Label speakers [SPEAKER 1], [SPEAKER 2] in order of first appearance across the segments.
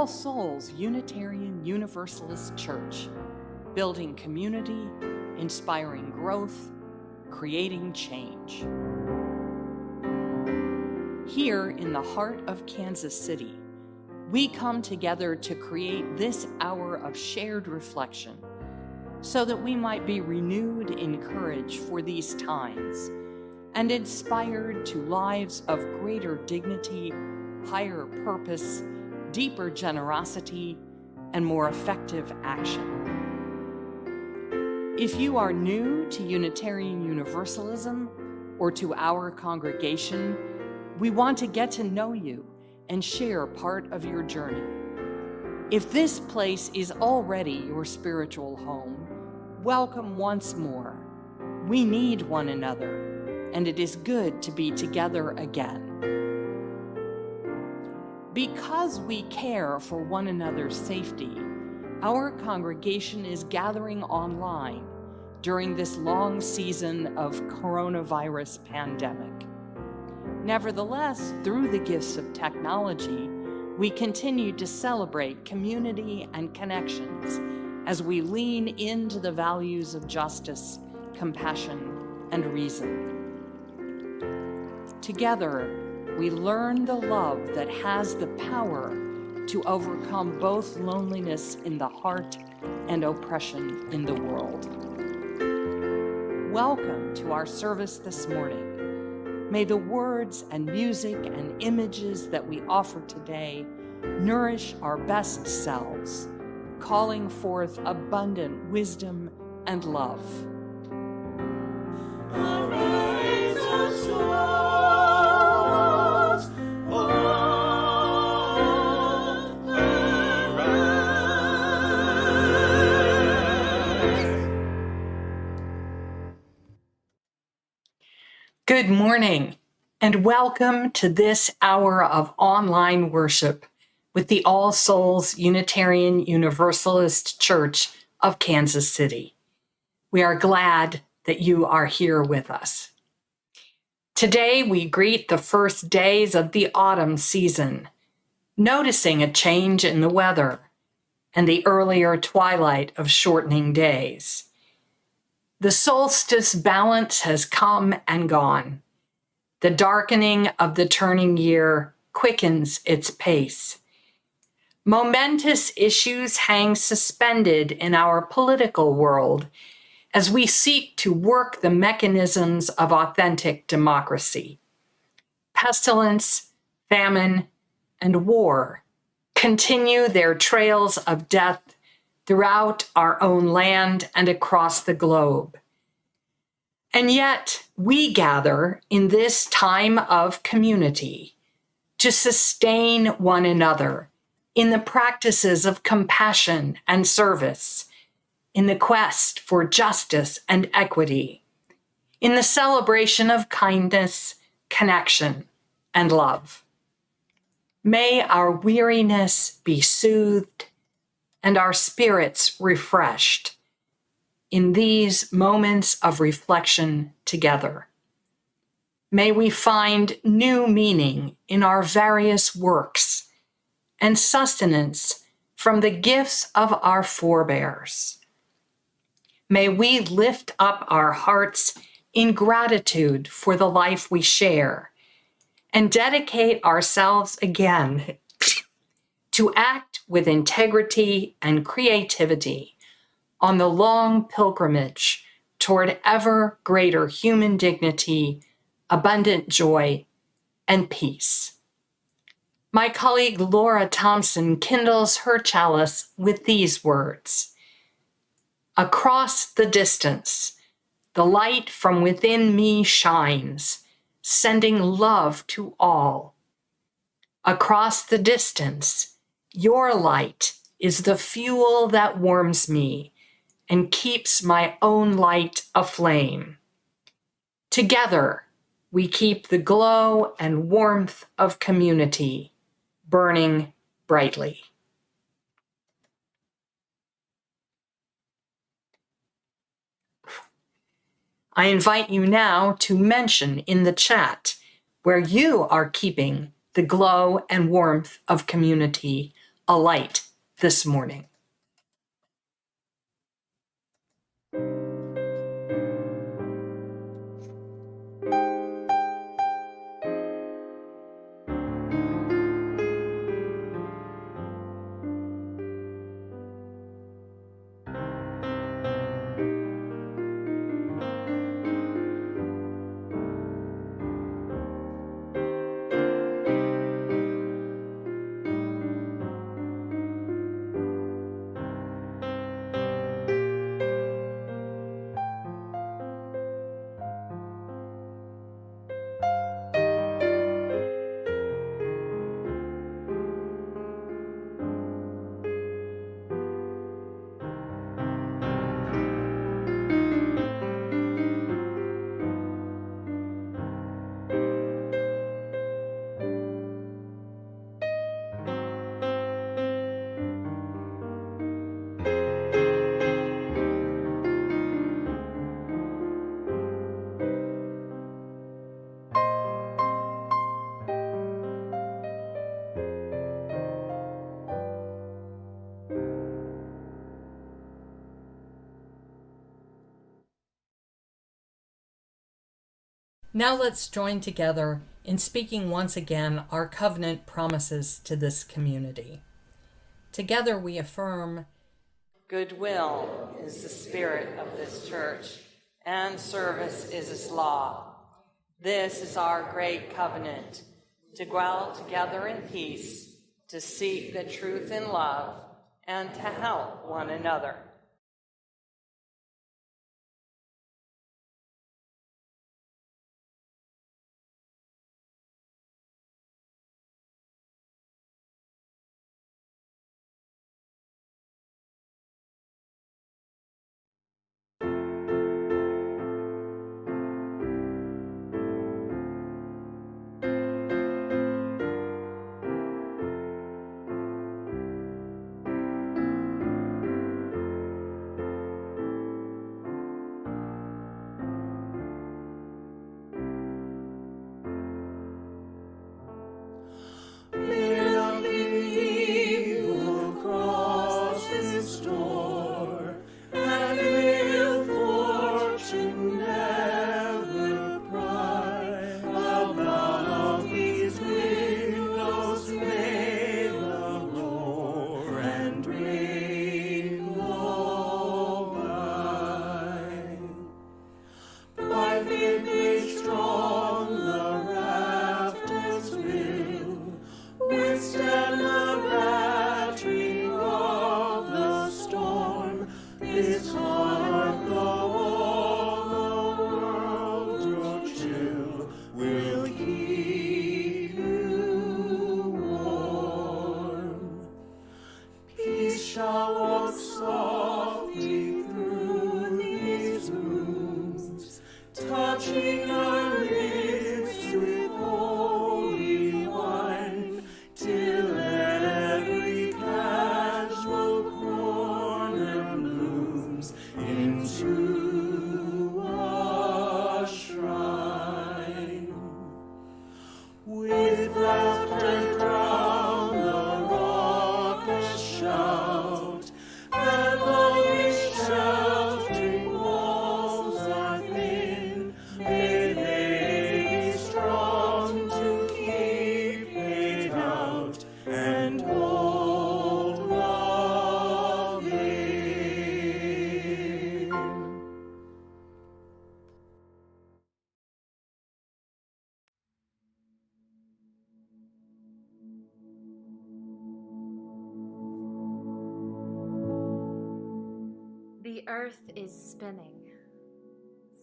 [SPEAKER 1] All Souls Unitarian Universalist Church, building community, inspiring growth, creating change. Here in the heart of Kansas City, we come together to create this hour of shared reflection so that we might be renewed in courage for these times and inspired to lives of greater dignity, higher purpose, deeper generosity, and more effective action. If you are new to Unitarian Universalism or to our congregation, we want to get to know you and share part of your journey. If this place is already your spiritual home, welcome once more. We need one another, and it is good to be together again. Because we care for one another's safety, our congregation is gathering online during this long season of coronavirus pandemic. Nevertheless, through the gifts of technology, we continue to celebrate community and connections as we lean into the values of justice, compassion, and reason. Together, we learn the love that has the power to overcome both loneliness in the heart and oppression in the world. Welcome to our service this morning. May the words and music and images that we offer today nourish our best selves, calling forth abundant wisdom and love. Arise, O souls, Good morning, and welcome to this hour of online worship with the All Souls Unitarian Universalist Church of Kansas City. We are glad that you are here with us. Today, we greet the first days of the autumn season, noticing a change in the weather and the earlier twilight of shortening days. The solstice balance has come and gone. The darkening of the turning year quickens its pace. Momentous issues hang suspended in our political world as we seek to work the mechanisms of authentic democracy. Pestilence, famine, and war continue their trails of death throughout our own land and across the globe. And yet, we gather in this time of community to sustain one another in the practices of compassion and service, in the quest for justice and equity, in the celebration of kindness, connection, and love. May our weariness be soothed and our spirits refreshed in these moments of reflection together. May we find new meaning in our various works and sustenance from the gifts of our forebears. May we lift up our hearts in gratitude for the life we share and dedicate ourselves again to act with integrity and creativity on the long pilgrimage toward ever greater human dignity, abundant joy, and peace. My colleague Laura Thompson kindles her chalice with these words: "Across the distance, the light from within me shines, sending love to all. Across the distance, your light is the fuel that warms me and keeps my own light aflame. Together, we keep the glow and warmth of community burning brightly." I invite you now to mention in the chat where you are keeping the glow and warmth of community a light this morning. Now let's join together in speaking once again our covenant promises to this community. Together we affirm, goodwill is the spirit of this church, and service is its law. This is our great covenant, to dwell together in peace, to seek the truth in love, and to help one another.
[SPEAKER 2] The earth is spinning,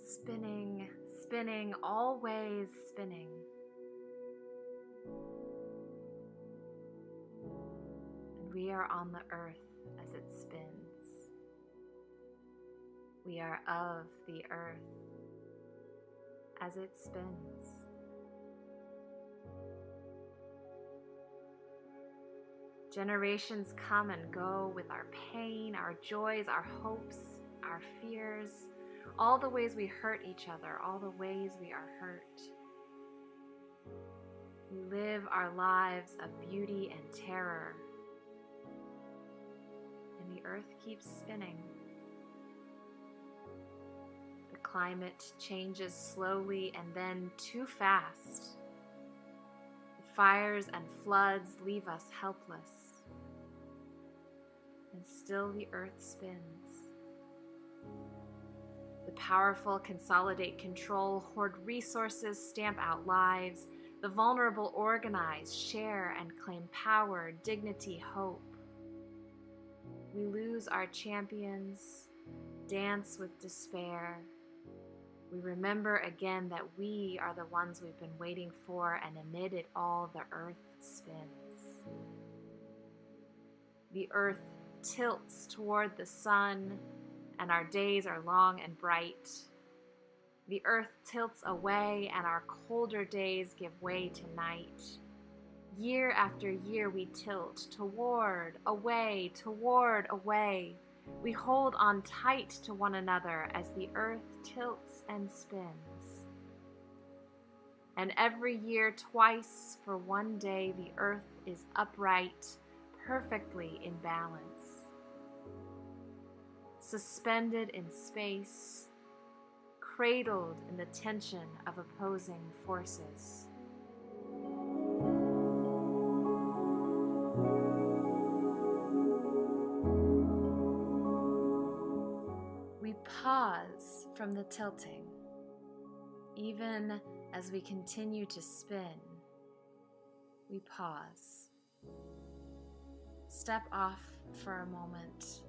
[SPEAKER 2] spinning, spinning, always spinning. And we are on the earth as it spins. We are of the earth as it spins. Generations come and go with our pain, our joys, our hopes, our fears, all the ways we hurt each other, all the ways we are hurt. We live our lives of beauty and terror, and the earth keeps spinning. The climate changes slowly and then too fast. The fires and floods leave us helpless, and still the earth spins. The powerful consolidate control, hoard resources, stamp out lives. The vulnerable organize, share, and claim power, dignity, hope. We lose our champions, dance with despair. We remember again that we are the ones we've been waiting for, and amid it all, the earth spins. The earth tilts toward the sun, and our days are long and bright. The earth tilts away, and our colder days give way to night. Year after year we tilt toward, away, toward, away. We hold on tight to one another as the earth tilts and spins. And every year, twice for one day, the earth is upright, perfectly in balance. Suspended in space, cradled in the tension of opposing forces. We pause from the tilting, even as we continue to spin. We pause. Step off for a moment.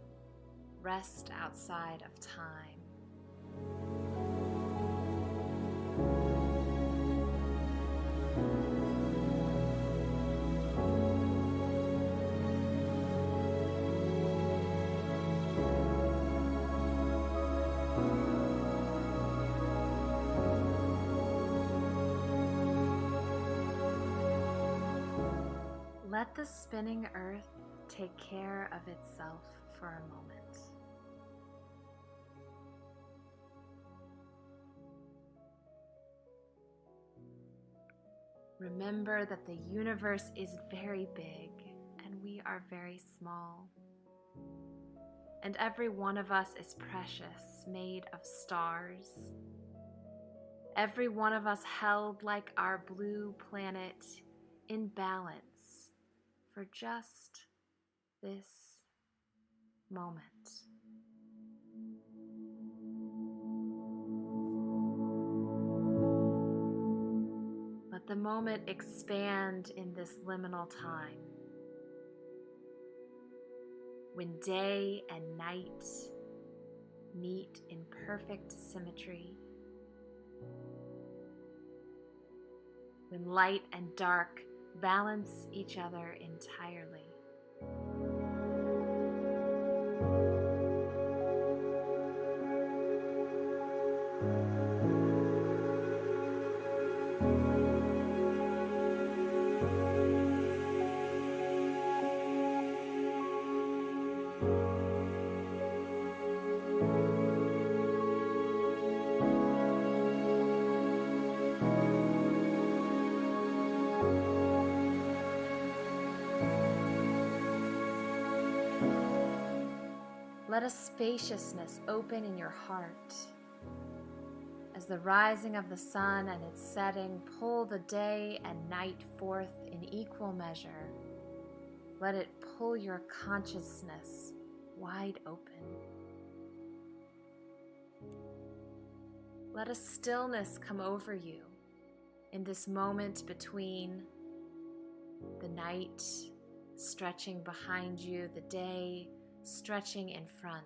[SPEAKER 2] Rest outside of time. Let the spinning earth take care of itself for a moment. Remember that the universe is very big and we are very small. And every one of us is precious, made of stars. Every one of us held like our blue planet in balance for just this moment. Let the moment expand in this liminal time, when day and night meet in perfect symmetry, when light and dark balance each other entirely. Let a spaciousness open in your heart as the rising of the sun and its setting pull the day and night forth in equal measure. Let it pull your consciousness wide open. Let a stillness come over you in this moment between the night stretching behind you, the day stretching in front.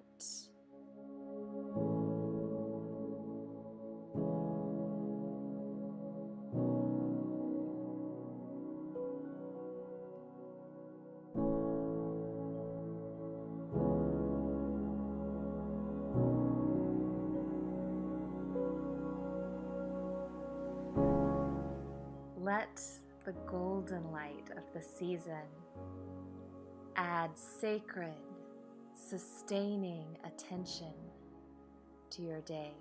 [SPEAKER 2] Let the golden light of the season add sacred, sustaining attention to your days.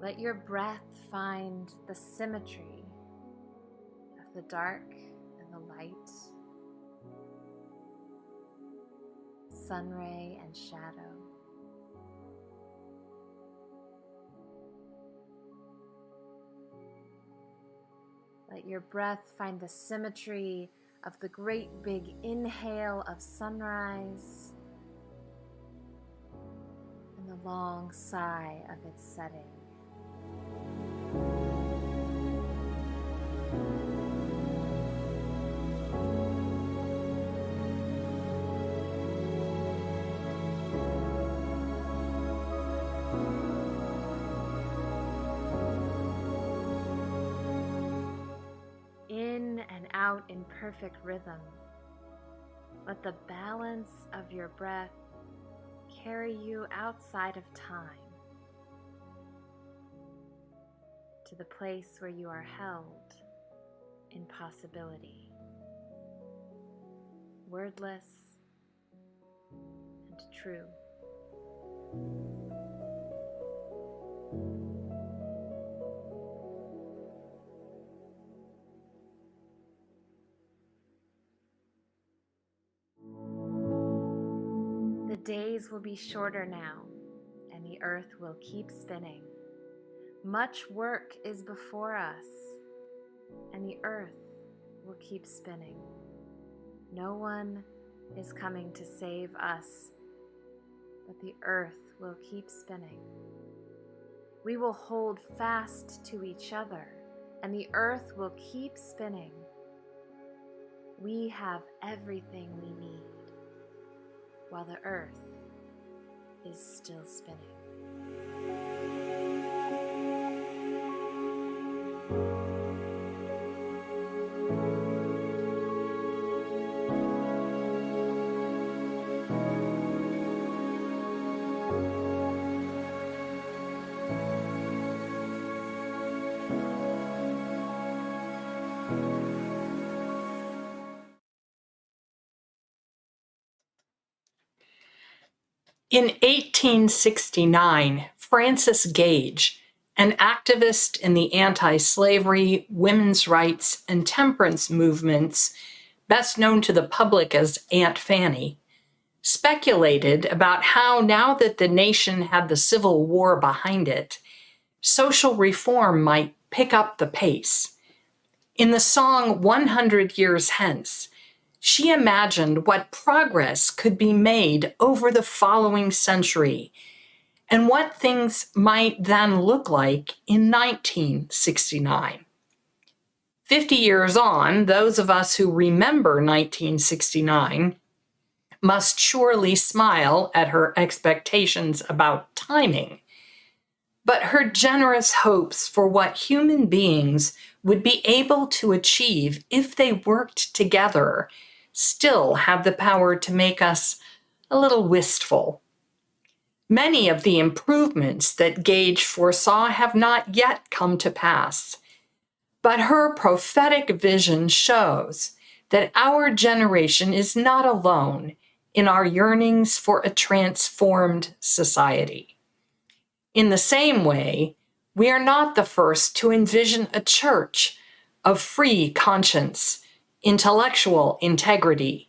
[SPEAKER 2] Let your breath find the symmetry the dark and the light, sun ray and shadow. Let your breath find the symmetry of the great big inhale of sunrise and the long sigh of its setting. In and out in perfect rhythm. Let the balance of your breath carry you outside of time to the place where you are held in possibility, wordless and true. The days will be shorter now, and the earth will keep spinning. Much work is before us, and the earth will keep spinning. No one is coming to save us, but the earth will keep spinning. We will hold fast to each other, and the earth will keep spinning. We have everything we need, while the earth is still spinning.
[SPEAKER 1] In 1869, Frances Gage, an activist in the anti-slavery, women's rights, and temperance movements, best known to the public as Aunt Fanny, speculated about how, now that the nation had the Civil War behind it, social reform might pick up the pace. In the song 100 Years Hence, she imagined what progress could be made over the following century and what things might then look like in 1969. 50 years on, those of us who remember 1969 must surely smile at her expectations about timing. But her generous hopes for what human beings would be able to achieve if they worked together still have the power to make us a little wistful. Many of the improvements that Gage foresaw have not yet come to pass, but her prophetic vision shows that our generation is not alone in our yearnings for a transformed society. In the same way, we are not the first to envision a church of free conscience, intellectual integrity,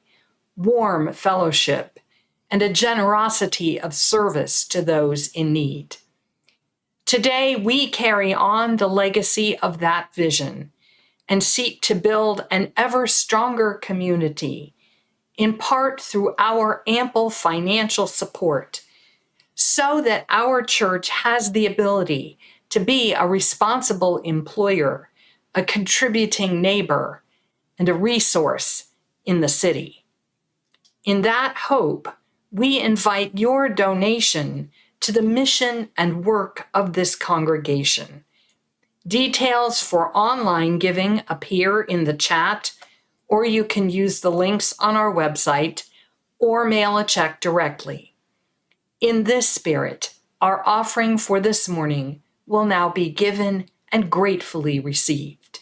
[SPEAKER 1] warm fellowship, and a generosity of service to those in need. Today, we carry on the legacy of that vision and seek to build an ever stronger community, in part through our ample financial support, so that our church has the ability to be a responsible employer, a contributing neighbor, and a resource in the city. In that hope, we invite your donation to the mission and work of this congregation. Details for online giving appear in the chat, or you can use the links on our website or mail a check directly. In this spirit, our offering for this morning will now be given and gratefully received.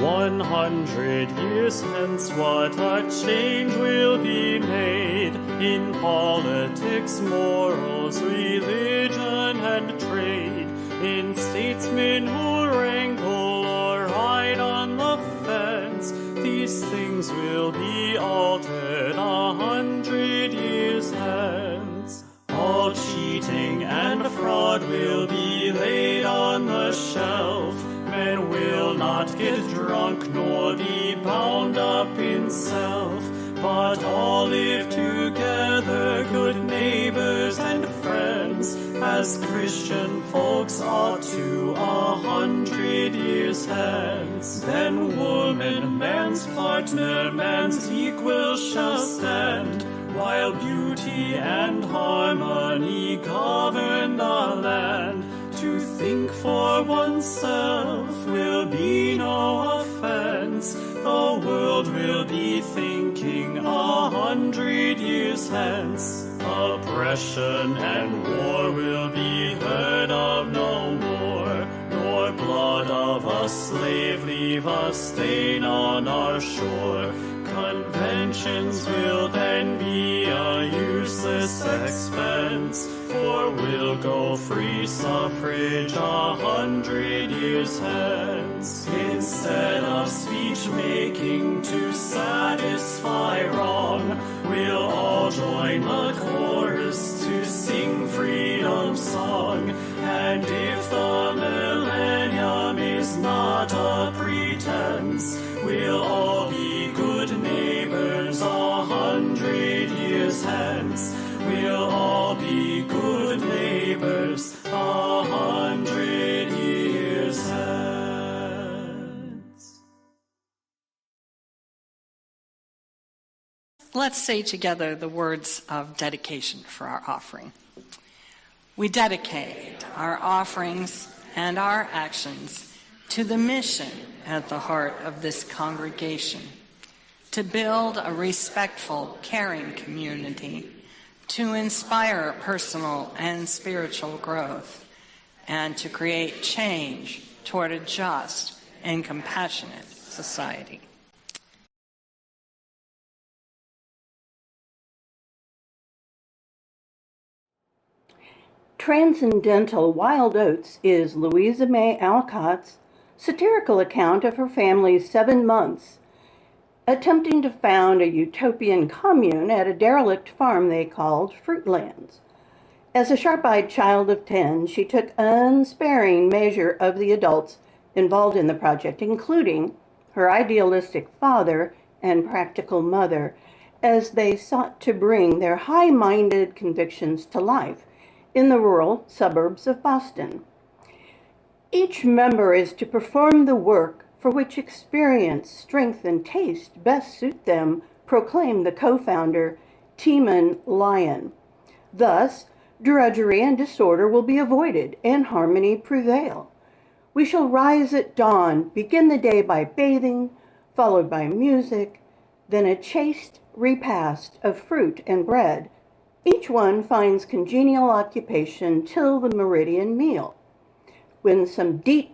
[SPEAKER 3] 100 years hence, what a change will be made in politics, morals, religion, and trade, in statesmen who wrangle or ride on the fence. These things will be altered 100 years hence. All cheating and fraud will be laid on the shelf. Men will not get drunk nor be bound up in self, but all live together, good neighbors and friends, as Christian folks ought to 100 years hence. Then woman, man's partner, man's equal shall stand, while beauty and harmony govern the land. To think for oneself will be no offense. The world will be thinking 100 years hence. Oppression and war will be heard of no more, nor blood of a slave leave a stain on our shore. Conventions will then be a useless expense, for we'll go free suffrage 100 years hence. Instead of speech making to satisfy wrong, we'll all join the chorus to sing freedom song. And if the millennium is not a pretense, we'll all be good neighbors 100 years hence. We'll all be good neighbors 100 years hence.
[SPEAKER 1] Let's say together the words of dedication for our offering. We dedicate our offerings and our actions to the mission at the heart of this congregation, to build a respectful, caring community, to inspire personal and spiritual growth, and to create change toward a just and compassionate society.
[SPEAKER 4] Transcendental Wild Oats is Louisa May Alcott's satirical account of her family's 7 months attempting to found a utopian commune at a derelict farm they called Fruitlands. As a sharp-eyed child of 10, she took unsparing measure of the adults involved in the project, including her idealistic father and practical mother, as they sought to bring their high-minded convictions to life in the rural suburbs of Boston. Each member is to perform the work for which experience, strength, and taste best suit them, proclaimed the co-founder, Teeman Lyon. Thus, drudgery and disorder will be avoided and harmony prevail. We shall rise at dawn, begin the day by bathing, followed by music, then a chaste repast of fruit and bread. Each one finds congenial occupation till the meridian meal, when some deep,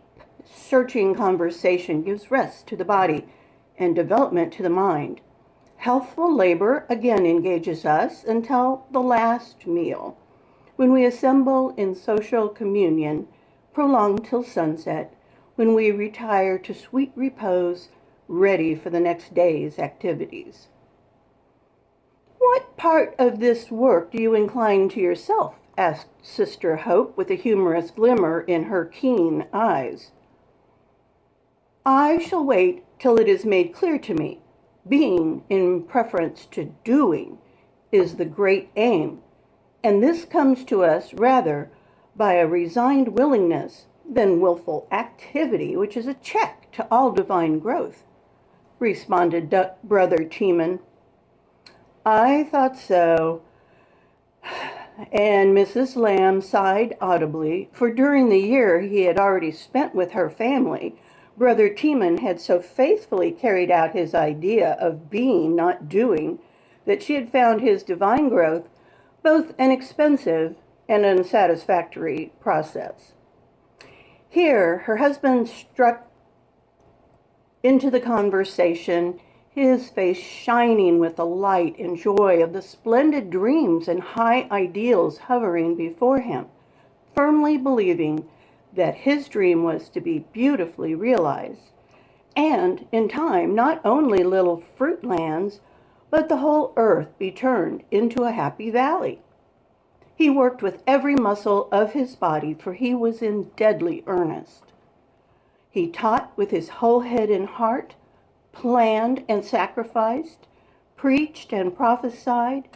[SPEAKER 4] searching conversation gives rest to the body and development to the mind. Healthful labor again engages us until the last meal, when we assemble in social communion, prolonged till sunset, when we retire to sweet repose, ready for the next day's activities. What part of this work do you incline to yourself? Asked Sister Hope with a humorous glimmer in her keen eyes. I shall wait till it is made clear to me. Being, in preference to doing, is the great aim, and this comes to us rather by a resigned willingness than willful activity, which is a check to all divine growth, responded Brother Teeman. I thought so. And Mrs. Lamb sighed audibly, for during the year he had already spent with her family, Brother Teeman had so faithfully carried out his idea of being, not doing, that she had found his divine growth both an expensive and unsatisfactory process. Here, her husband struck into the conversation, his face shining with the light and joy of the splendid dreams and high ideals hovering before him, firmly believing that his dream was to be beautifully realized, and in time not only little fruitlands, but the whole earth be turned into a happy valley. He worked with every muscle of his body, for he was in deadly earnest. He taught with his whole head and heart, planned and sacrificed, preached and prophesied,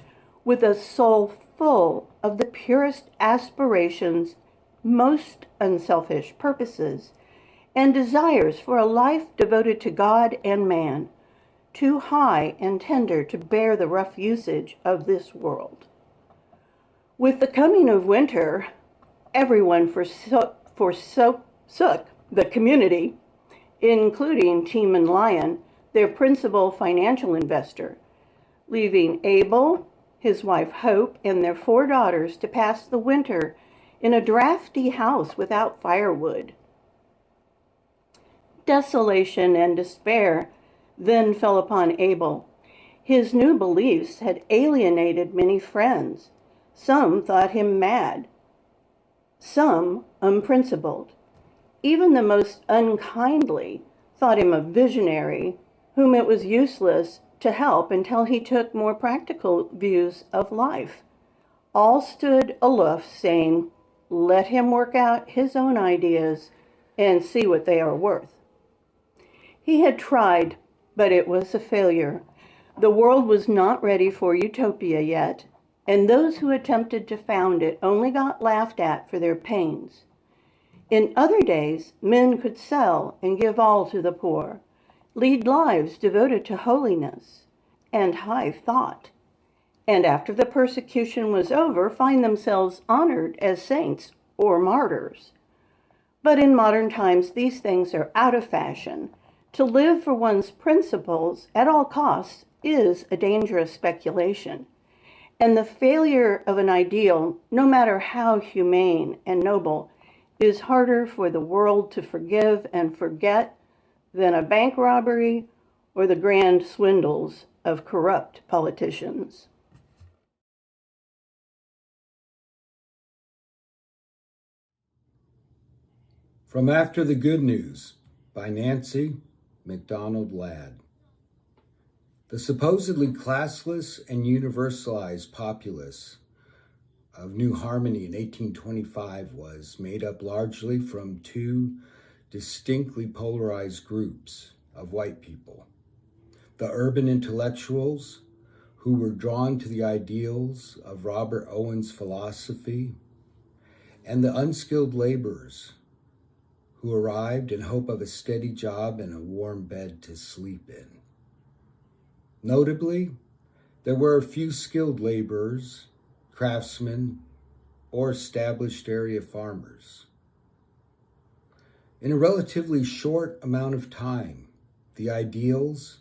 [SPEAKER 4] with a soul full of the purest aspirations, most unselfish purposes, and desires for a life devoted to God and man, too high and tender to bear the rough usage of this world. With the coming of winter, everyone forsook the community, including Team and Lion, their principal financial investor, leaving Abel, his wife Hope, and their 4 daughters to pass the winter in a drafty house without firewood. Desolation and despair then fell upon Abel. His new beliefs had alienated many friends. Some thought him mad, some unprincipled. Even the most unkindly thought him a visionary whom it was useless to help until he took more practical views of life. All stood aloof, saying, "Let him work out his own ideas and see what they are worth." He had tried, but it was a failure. The world was not ready for utopia yet, and those who attempted to found it only got laughed at for their pains. In other days, men could sell and give all to the poor, lead lives devoted to holiness and high thought, and after the persecution was over, find themselves honored as saints or martyrs. But in modern times, these things are out of fashion. To live for one's principles at all costs is a dangerous speculation. And the failure of an ideal, no matter how humane and noble, is harder for the world to forgive and forget than a bank robbery or the grand swindles of corrupt politicians.
[SPEAKER 5] From After the Good News by Nancy MacDonald Ladd. The supposedly classless and universalized populace of New Harmony in 1825 was made up largely from 2 distinctly polarized groups of white people: the urban intellectuals who were drawn to the ideals of Robert Owen's philosophy, and the unskilled laborers who arrived in hope of a steady job and a warm bed to sleep in. Notably, there were a few skilled laborers, craftsmen, or established area farmers. In a relatively short amount of time, the ideals,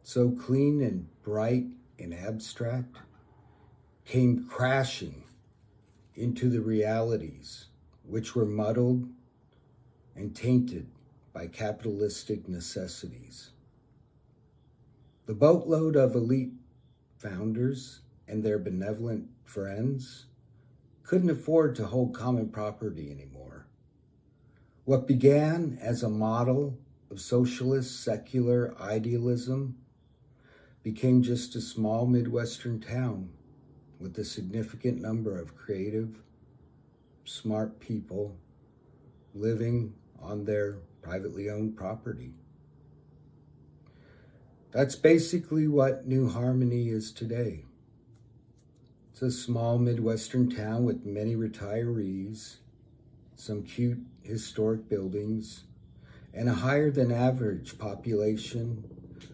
[SPEAKER 5] so clean and bright and abstract, came crashing into the realities, which were muddled and tainted by capitalistic necessities. The boatload of elite founders and their benevolent friends couldn't afford to hold common property anymore. What began as a model of socialist secular idealism became just a small Midwestern town with a significant number of creative, smart people living on their privately owned property. That's basically what New Harmony is today. It's a small Midwestern town with many retirees, some cute historic buildings, and a higher than average population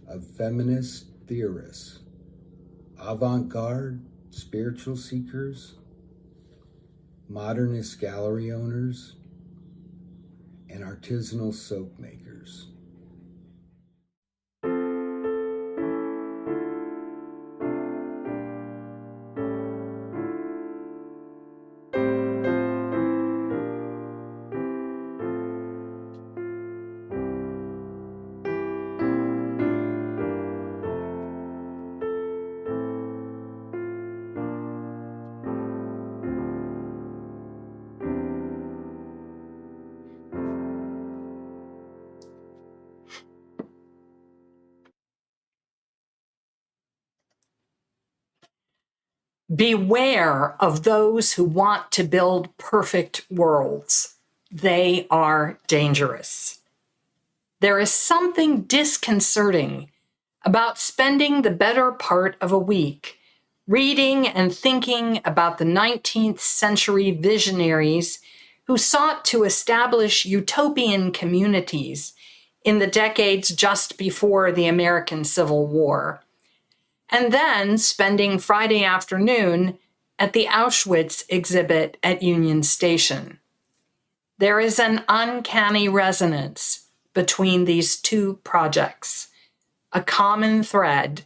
[SPEAKER 5] of feminist theorists, avant-garde spiritual seekers, modernist gallery owners, and artisanal soap makers.
[SPEAKER 1] Beware of those who want to build perfect worlds. They are dangerous. There is something disconcerting about spending the better part of a week reading and thinking about the 19th century visionaries who sought to establish utopian communities in the decades just before the American Civil War, and then spending Friday afternoon at the Auschwitz exhibit at Union Station. There is an uncanny resonance between these two projects, a common thread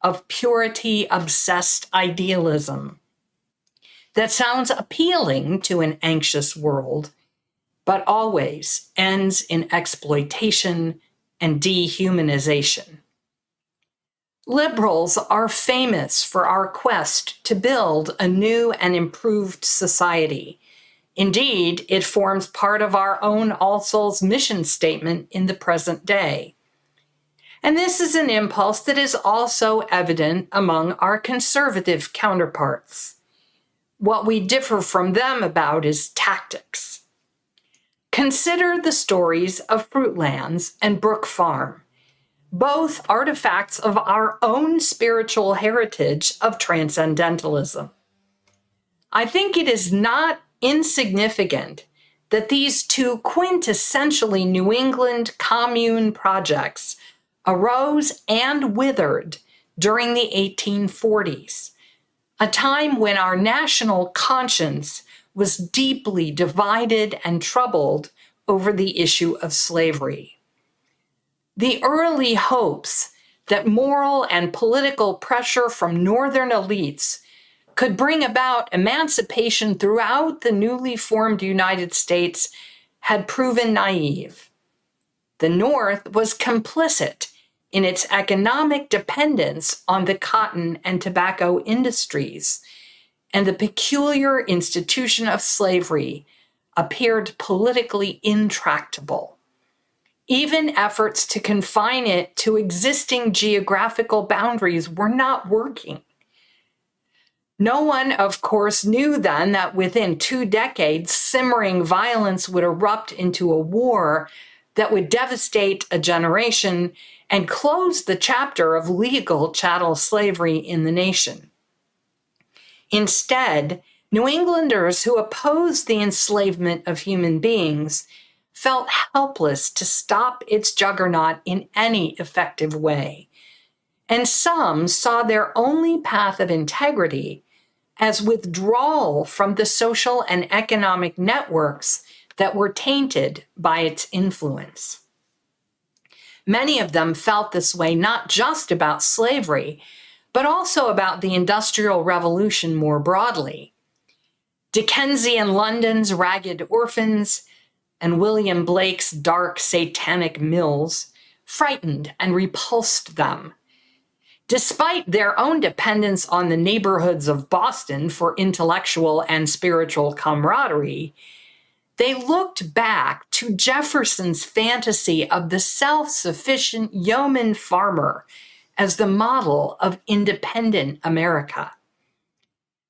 [SPEAKER 1] of purity-obsessed idealism that sounds appealing to an anxious world, but always ends in exploitation and dehumanization. Liberals are famous for our quest to build a new and improved society. Indeed, it forms part of our own All Souls mission statement in the present day. And this is an impulse that is also evident among our conservative counterparts. What we differ from them about is tactics. Consider the stories of Fruitlands and Brook Farm, both artifacts of our own spiritual heritage of transcendentalism. I think it is not insignificant that these two quintessentially New England commune projects arose and withered during the 1840s, a time when our national conscience was deeply divided and troubled over the issue of slavery. The early hopes that moral and political pressure from Northern elites could bring about emancipation throughout the newly formed United States had proven naive. The North was complicit in its economic dependence on the cotton and tobacco industries, and the peculiar institution of slavery appeared politically intractable. Even efforts to confine it to existing geographical boundaries were not working. No one, of course, knew then that within 2 decades, simmering violence would erupt into a war that would devastate a generation and close the chapter of legal chattel slavery in the nation. Instead, New Englanders who opposed the enslavement of human beings felt helpless to stop its juggernaut in any effective way, and some saw their only path of integrity as withdrawal from the social and economic networks that were tainted by its influence. Many of them felt this way not just about slavery, but also about the Industrial Revolution more broadly. Dickensian London's ragged orphans and William Blake's dark satanic mills frightened and repulsed them. Despite their own dependence on the neighborhoods of Boston for intellectual and spiritual camaraderie, they looked back to Jefferson's fantasy of the self-sufficient yeoman farmer as the model of independent America.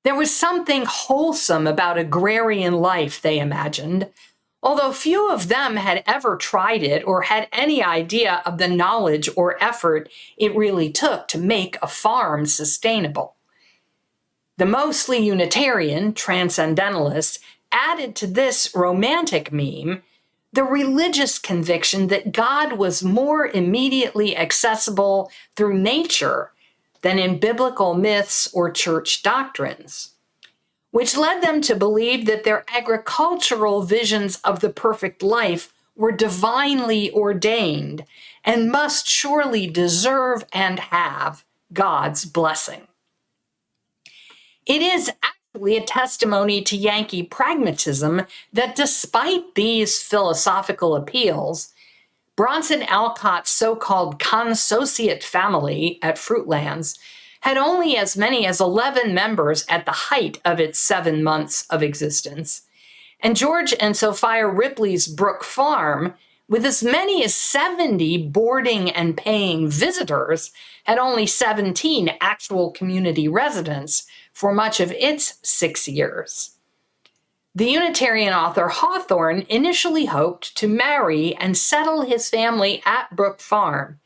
[SPEAKER 1] There was something wholesome about agrarian life, they imagined, although few of them had ever tried it or had any idea of the knowledge or effort it really took to make a farm sustainable. The mostly Unitarian transcendentalists added to this romantic meme the religious conviction that God was more immediately accessible through nature than in biblical myths or church doctrines, which led them to believe that their agricultural visions of the perfect life were divinely ordained and must surely deserve and have God's blessing. It is actually a testimony to Yankee pragmatism that despite these philosophical appeals, Bronson Alcott's so-called consociate family at Fruitlands had only as many as 11 members at the height of its 7 months of existence, and George and Sophia Ripley's Brook Farm with as many as 70 boarding and paying visitors, had only 17 actual community residents for much of its 6 years. The Unitarian author Hawthorne initially hoped to marry and settle his family at Brook Farm,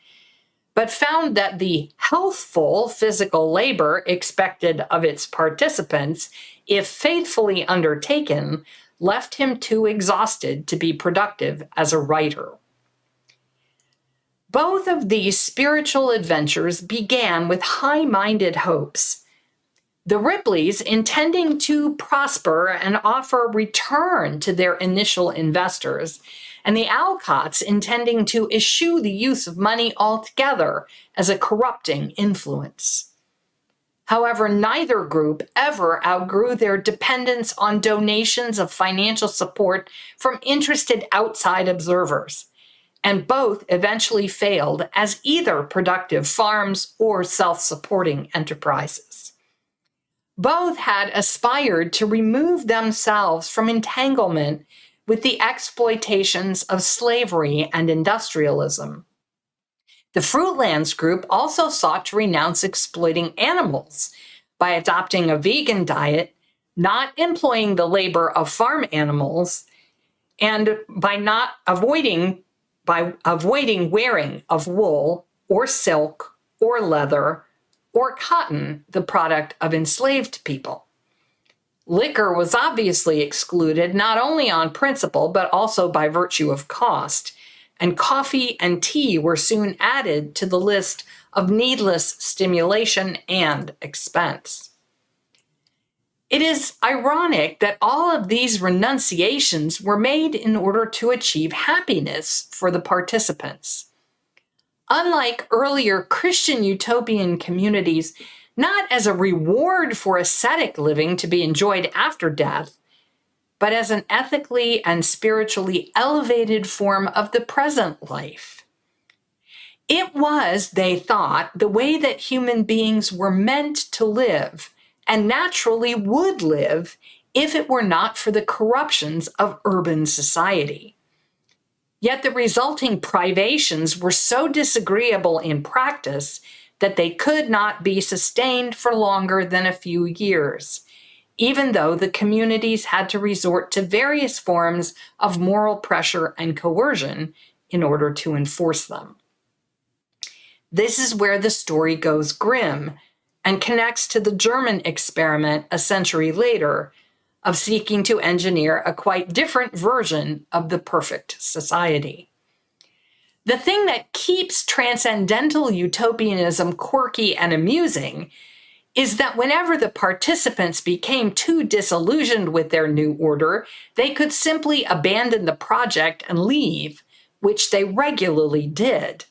[SPEAKER 1] but found that the healthful physical labor expected of its participants, if faithfully undertaken, left him too exhausted to be productive as a writer. Both of these spiritual adventures began with high-minded hopes. The Ripleys intending to prosper and offer return to their initial investors, and the Alcotts intending to eschew the use of money altogether as a corrupting influence. However, neither group ever outgrew their dependence on donations of financial support from interested outside observers, and both eventually failed as either productive farms or self-supporting enterprises. Both had aspired to remove themselves from entanglement with the exploitations of slavery and industrialism. The Fruitlands group also sought to renounce exploiting animals by adopting a vegan diet, not employing the labor of farm animals, and by avoiding wearing of wool or silk or leather or cotton, the product of enslaved people. Liquor was obviously excluded not only on principle but also by virtue of cost, and coffee and tea were soon added to the list of needless stimulation and expense. It is ironic that all of these renunciations were made in order to achieve happiness for the participants. Unlike earlier Christian utopian communities, not as a reward for ascetic living to be enjoyed after death, but as an ethically and spiritually elevated form of the present life. It was, they thought, the way that human beings were meant to live, and naturally would live if it were not for the corruptions of urban society. Yet the resulting privations were so disagreeable in practice that they could not be sustained for longer than a few years, even though the communities had to resort to various forms of moral pressure and coercion in order to enforce them. This is where the story goes grim and connects to the German experiment a century later of seeking to engineer a quite different version of the perfect society. The thing that keeps transcendental utopianism quirky and amusing is that whenever the participants became too disillusioned with their new order, they could simply abandon the project and leave, which they regularly did.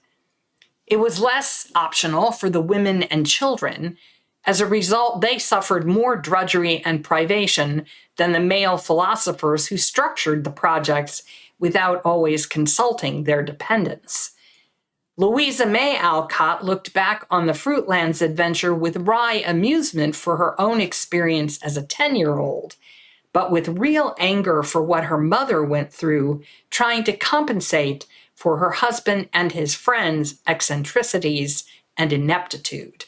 [SPEAKER 1] It was less optional for the women and children. As a result, they suffered more drudgery and privation than the male philosophers who structured the projects without always consulting their dependents. Louisa May Alcott looked back on the Fruitlands adventure with wry amusement for her own experience as a 10-year-old, but with real anger for what her mother went through trying to compensate for her husband and his friends' eccentricities and ineptitude.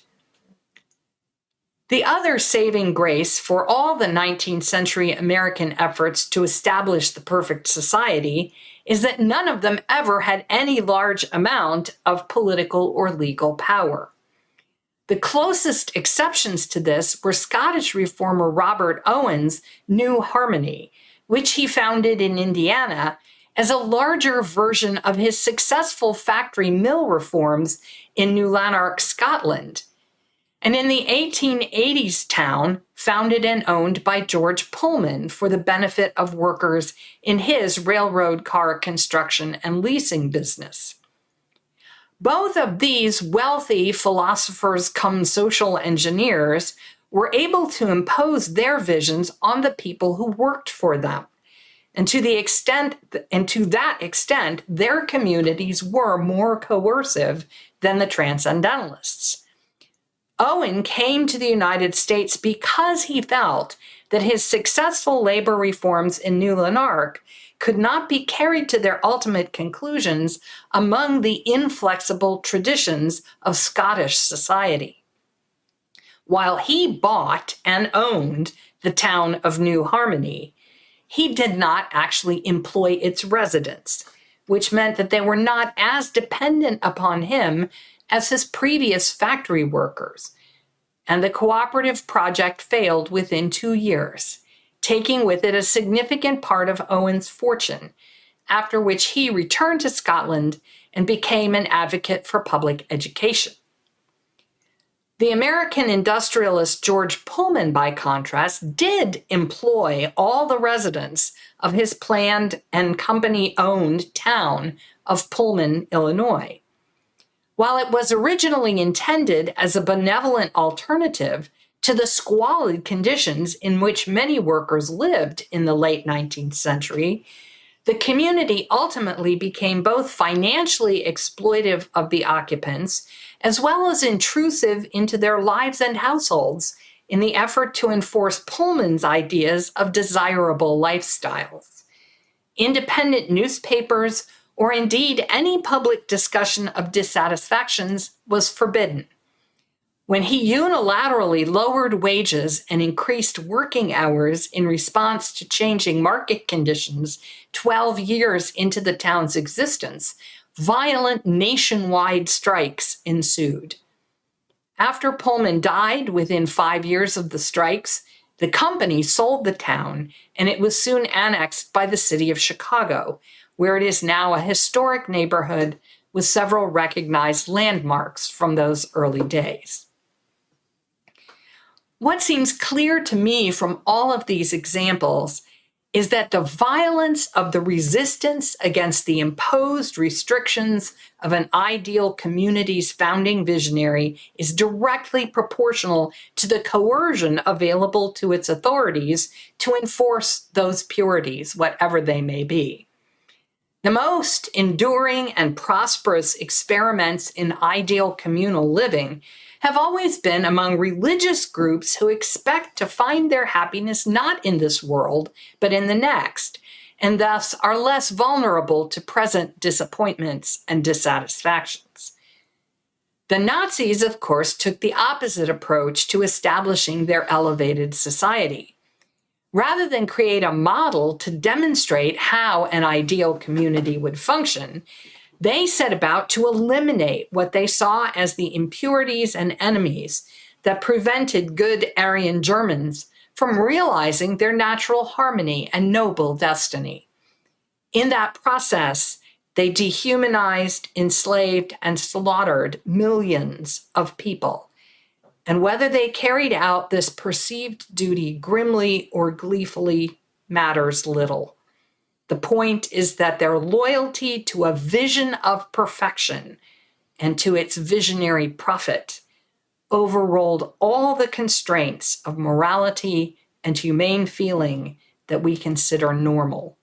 [SPEAKER 1] The other saving grace for all the 19th century American efforts to establish the perfect society is that none of them ever had any large amount of political or legal power. The closest exceptions to this were Scottish reformer Robert Owen's New Harmony, which he founded in Indiana as a larger version of his successful factory mill reforms in New Lanark, Scotland, and in the 1880s town founded and owned by George Pullman for the benefit of workers in his railroad car construction and leasing business. Both of these wealthy philosophers come social engineers were able to impose their visions on the people who worked for them. And to that extent, their communities were more coercive than the Transcendentalists. Owen came to the United States because he felt that his successful labor reforms in New Lanark could not be carried to their ultimate conclusions among the inflexible traditions of Scottish society. While he bought and owned the town of New Harmony, he did not actually employ its residents, which meant that they were not as dependent upon him as his previous factory workers. And the cooperative project failed within 2 years, taking with it a significant part of Owen's fortune, after which he returned to Scotland and became an advocate for public education. The American industrialist George Pullman, by contrast, did employ all the residents of his planned and company-owned town of Pullman, Illinois. While it was originally intended as a benevolent alternative to the squalid conditions in which many workers lived in the late 19th century, the community ultimately became both financially exploitive of the occupants as well as intrusive into their lives and households in the effort to enforce Pullman's ideas of desirable lifestyles. Independent newspapers, or indeed any public discussion of dissatisfactions, was forbidden. When he unilaterally lowered wages and increased working hours in response to changing market conditions 12 years into the town's existence, violent nationwide strikes ensued. After Pullman died within 5 years of the strikes, the company sold the town, and it was soon annexed by the city of Chicago, where it is now a historic neighborhood with several recognized landmarks from those early days. What seems clear to me from all of these examples is that the violence of the resistance against the imposed restrictions of an ideal community's founding visionary is directly proportional to the coercion available to its authorities to enforce those purities, whatever they may be. The most enduring and prosperous experiments in ideal communal living have always been among religious groups who expect to find their happiness not in this world, but in the next, and thus are less vulnerable to present disappointments and dissatisfactions. The Nazis, of course, took the opposite approach to establishing their elevated society. Rather than create a model to demonstrate how an ideal community would function, they set about to eliminate what they saw as the impurities and enemies that prevented good Aryan Germans from realizing their natural harmony and noble destiny. In that process, they dehumanized, enslaved, and slaughtered millions of people. And whether they carried out this perceived duty grimly or gleefully matters little. The point is that their loyalty to a vision of perfection and to its visionary prophet overrolled all the constraints of morality and humane feeling that we consider normal.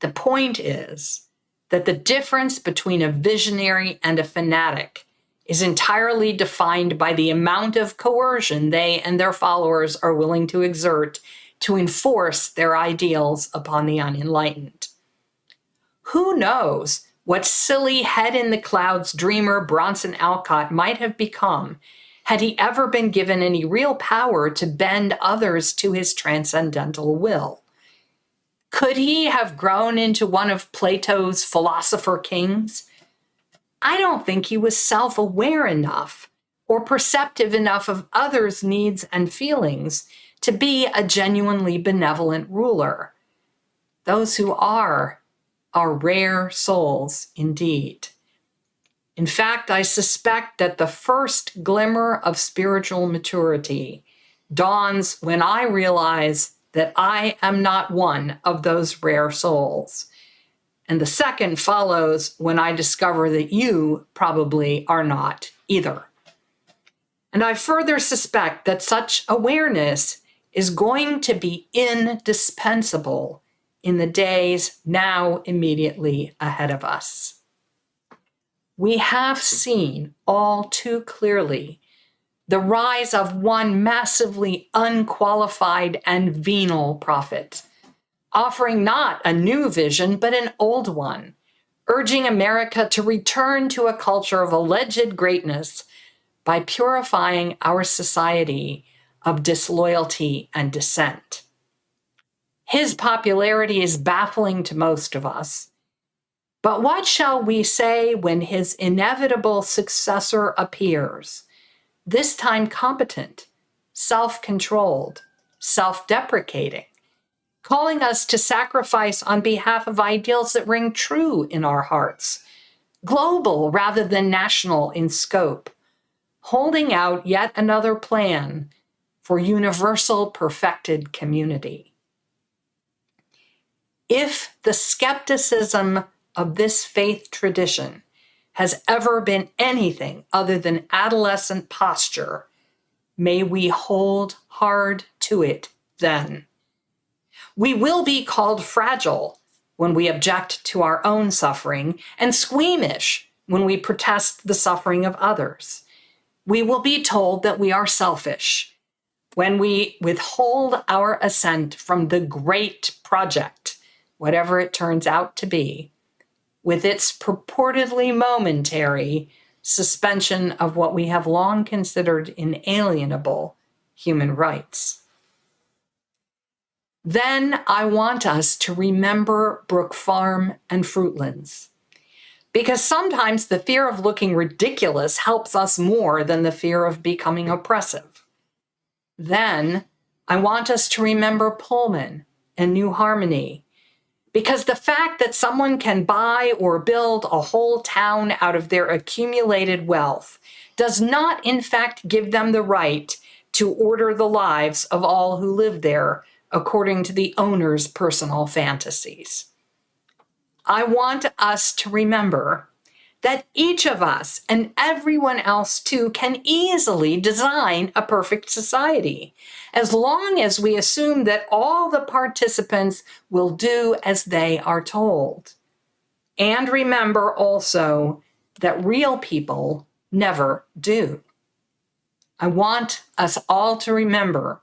[SPEAKER 1] The point is that the difference between a visionary and a fanatic is entirely defined by the amount of coercion they and their followers are willing to exert to enforce their ideals upon the unenlightened. Who knows what silly head-in-the-clouds dreamer Bronson Alcott might have become had he ever been given any real power to bend others to his transcendental will. Could he have grown into one of Plato's philosopher kings? I don't think he was self-aware enough or perceptive enough of others' needs and feelings to be a genuinely benevolent ruler. Those who are rare souls indeed. In fact, I suspect that the first glimmer of spiritual maturity dawns when I realize that I am not one of those rare souls. And the second follows when I discover that you probably are not either. And I further suspect that such awareness is going to be indispensable in the days now immediately ahead of us. We have seen all too clearly the rise of one massively unqualified and venal prophet, offering not a new vision, but an old one, urging America to return to a culture of alleged greatness by purifying our society of disloyalty and dissent. His popularity is baffling to most of us. But what shall we say when his inevitable successor appears, this time competent, self-controlled, self-deprecating, calling us to sacrifice on behalf of ideals that ring true in our hearts, global rather than national in scope, holding out yet another plan for universal perfected community? If the skepticism of this faith tradition has ever been anything other than adolescent posture, may we hold hard to it then. We will be called fragile when we object to our own suffering and squeamish when we protest the suffering of others. We will be told that we are selfish when we withhold our assent from the great project, whatever it turns out to be, with its purportedly momentary suspension of what we have long considered inalienable human rights. Then I want us to remember Brook Farm and Fruitlands, because sometimes the fear of looking ridiculous helps us more than the fear of becoming oppressive. Then I want us to remember Pullman and New Harmony, because the fact that someone can buy or build a whole town out of their accumulated wealth does not, in fact, give them the right to order the lives of all who live there according to the owner's personal fantasies. I want us to remember that each of us, and everyone else too, can easily design a perfect society, as long as we assume that all the participants will do as they are told. And remember also that real people never do. I want us all to remember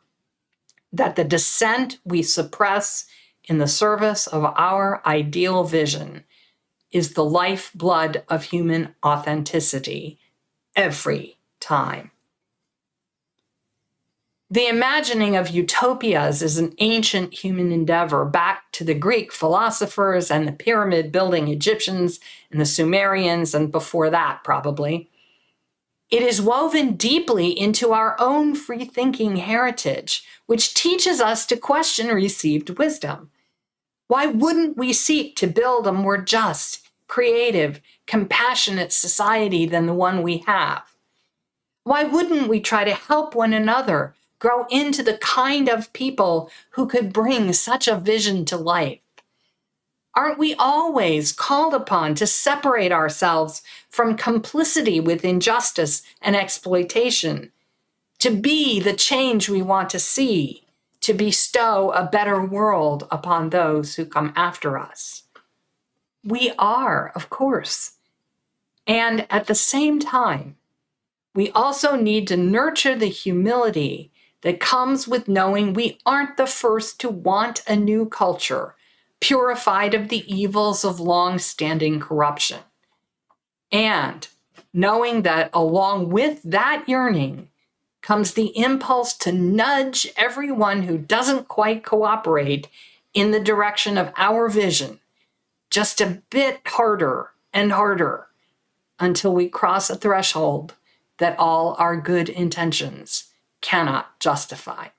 [SPEAKER 1] that the dissent we suppress in the service of our ideal vision is the lifeblood of human authenticity every time. The imagining of utopias is an ancient human endeavor back to the Greek philosophers and the pyramid-building Egyptians and the Sumerians, and before that, probably. It is woven deeply into our own free-thinking heritage, which teaches us to question received wisdom. Why wouldn't we seek to build a more just, creative, compassionate society than the one we have? Why wouldn't we try to help one another grow into the kind of people who could bring such a vision to life? Aren't we always called upon to separate ourselves from complicity with injustice and exploitation, to be the change we want to see, to bestow a better world upon those who come after us? We are, of course. And at the same time, we also need to nurture the humility that comes with knowing we aren't the first to want a new culture, purified of the evils of long-standing corruption. And knowing that along with that yearning comes the impulse to nudge everyone who doesn't quite cooperate in the direction of our vision, just a bit harder and harder, until we cross a threshold that all our good intentions cannot justify.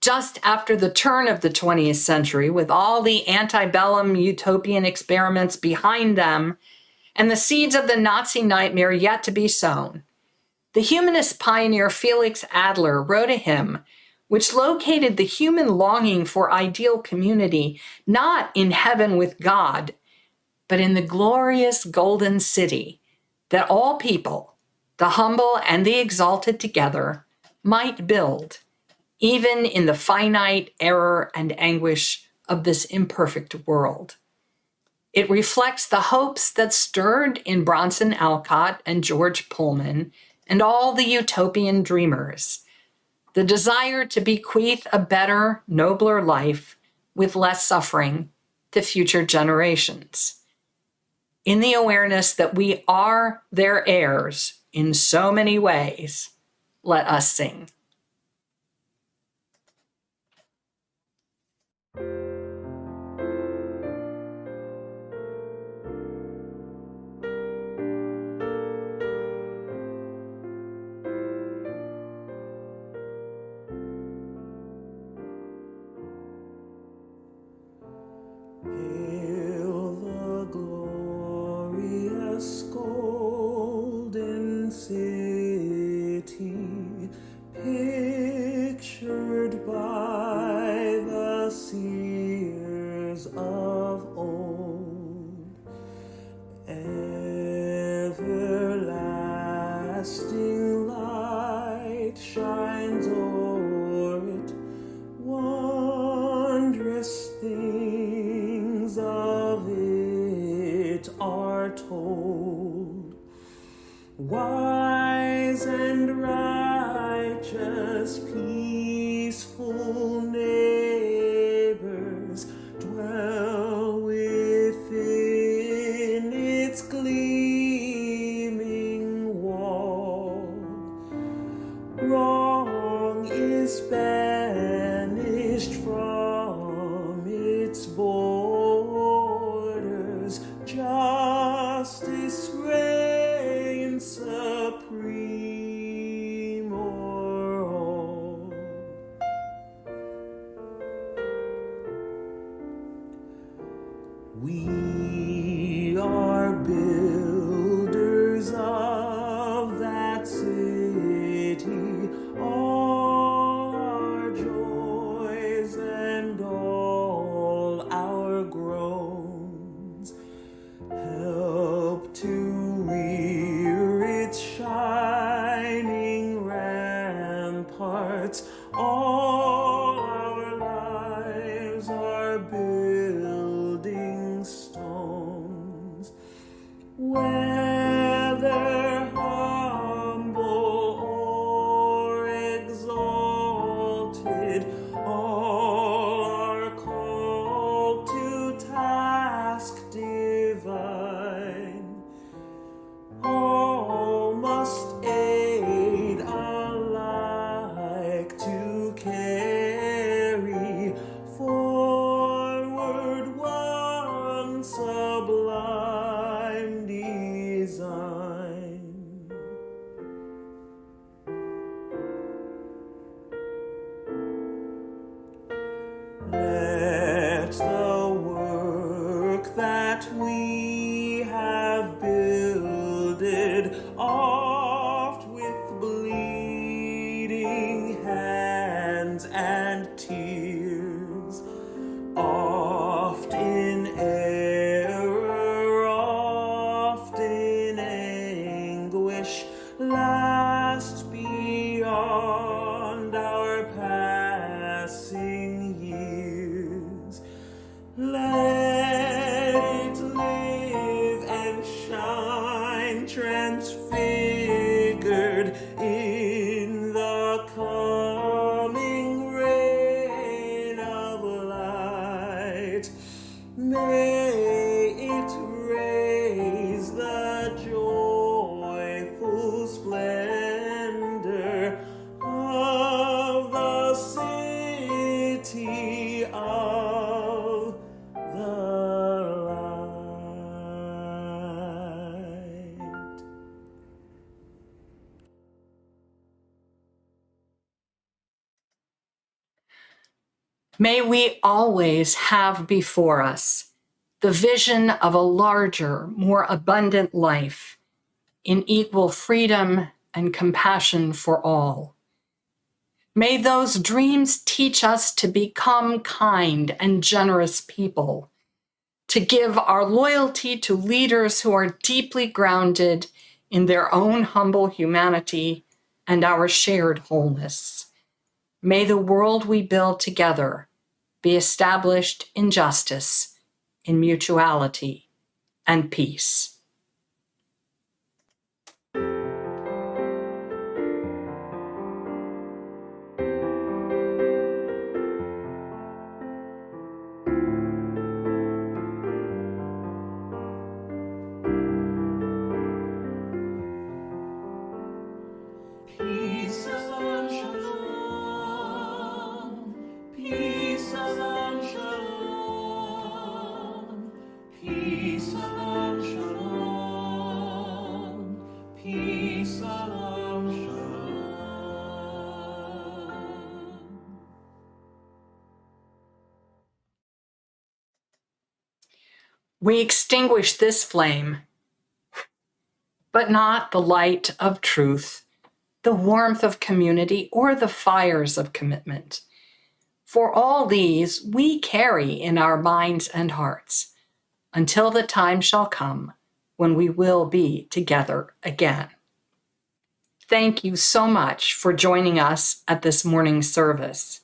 [SPEAKER 1] Just after the turn of the 20th century, with all the antebellum utopian experiments behind them and the seeds of the Nazi nightmare yet to be sown, the humanist pioneer Felix Adler wrote a hymn which located the human longing for ideal community not in heaven with God, but in the glorious golden city that all people, the humble and the exalted together, might build, even in the finite error and anguish of this imperfect world. It reflects the hopes that stirred in Bronson Alcott and George Pullman and all the utopian dreamers. The desire to bequeath a better, nobler life with less suffering to future generations. In the awareness that we are their heirs in so many ways, let us sing.
[SPEAKER 6] Hail the glorious golden city, pictured by the seers of old. Everlasting light shines o'er it, wondrous things of it are told. Wise and righteous, peaceful neighbors dwell within its gleaming wall. Wrong is banished from its borders, justice reigns supreme o'er all. We are builders of that city, all our joys and all our groans help to rear its shining ramparts. All our lives are building stones, whether humble or exalted, all are called to task divine. All must aid alike to carry forward one sublime design. Let the work that we have builded, oft with bleeding hands and tears, oft in error, oft in anguish, last beyond our passing years. Let it live and shine transfigured in the coming rain of light. May it raise the joyful splendor of the city of the light.
[SPEAKER 1] May we always have before us the vision of a larger, more abundant life in equal freedom and compassion for all. May those dreams teach us to become kind and generous people, to give our loyalty to leaders who are deeply grounded in their own humble humanity and our shared wholeness. May the world we build together be established in justice, in mutuality, and peace. We extinguish this flame, but not the light of truth, the warmth of community, or the fires of commitment. For all these we carry in our minds and hearts until the time shall come when we will be together again. Thank you so much for joining us at this morning's service.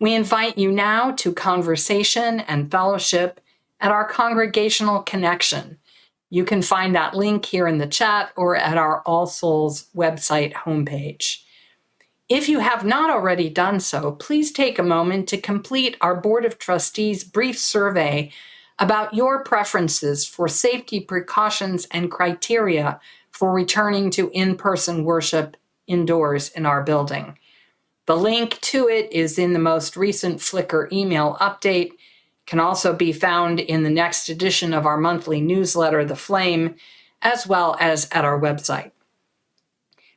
[SPEAKER 1] We invite you now to conversation and fellowship at our congregational connection. You can find that link here in the chat or at our All Souls website homepage. If you have not already done so, please take a moment to complete our Board of Trustees brief survey about your preferences for safety precautions and criteria for returning to in-person worship indoors in our building. The link to it is in the most recent Flickr email update, can also be found in the next edition of our monthly newsletter, The Flame, as well as at our website.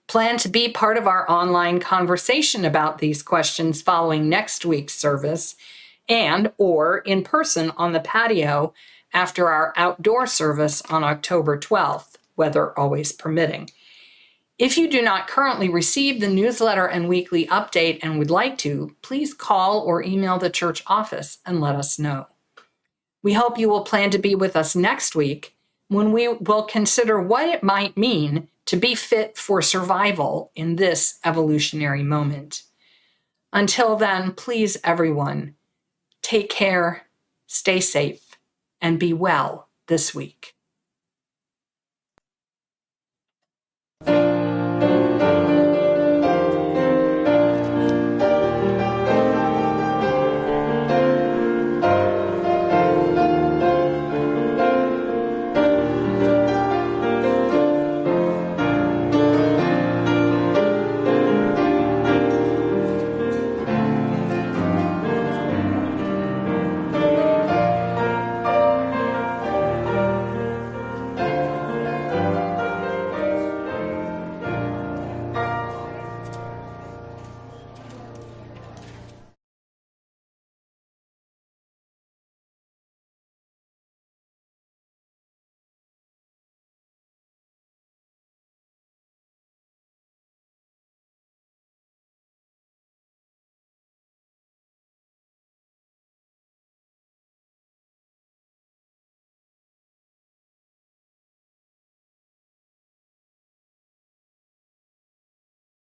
[SPEAKER 1] Plan to be part of our online conversation about these questions following next week's service and or in person on the patio after our outdoor service on October 12th, weather always permitting. If you do not currently receive the newsletter and weekly update and would like to, please call or email the church office and let us know. We hope you will plan to be with us next week when we will consider what it might mean to be fit for survival in this evolutionary moment. Until then, please, everyone, take care, stay safe, and be well this week.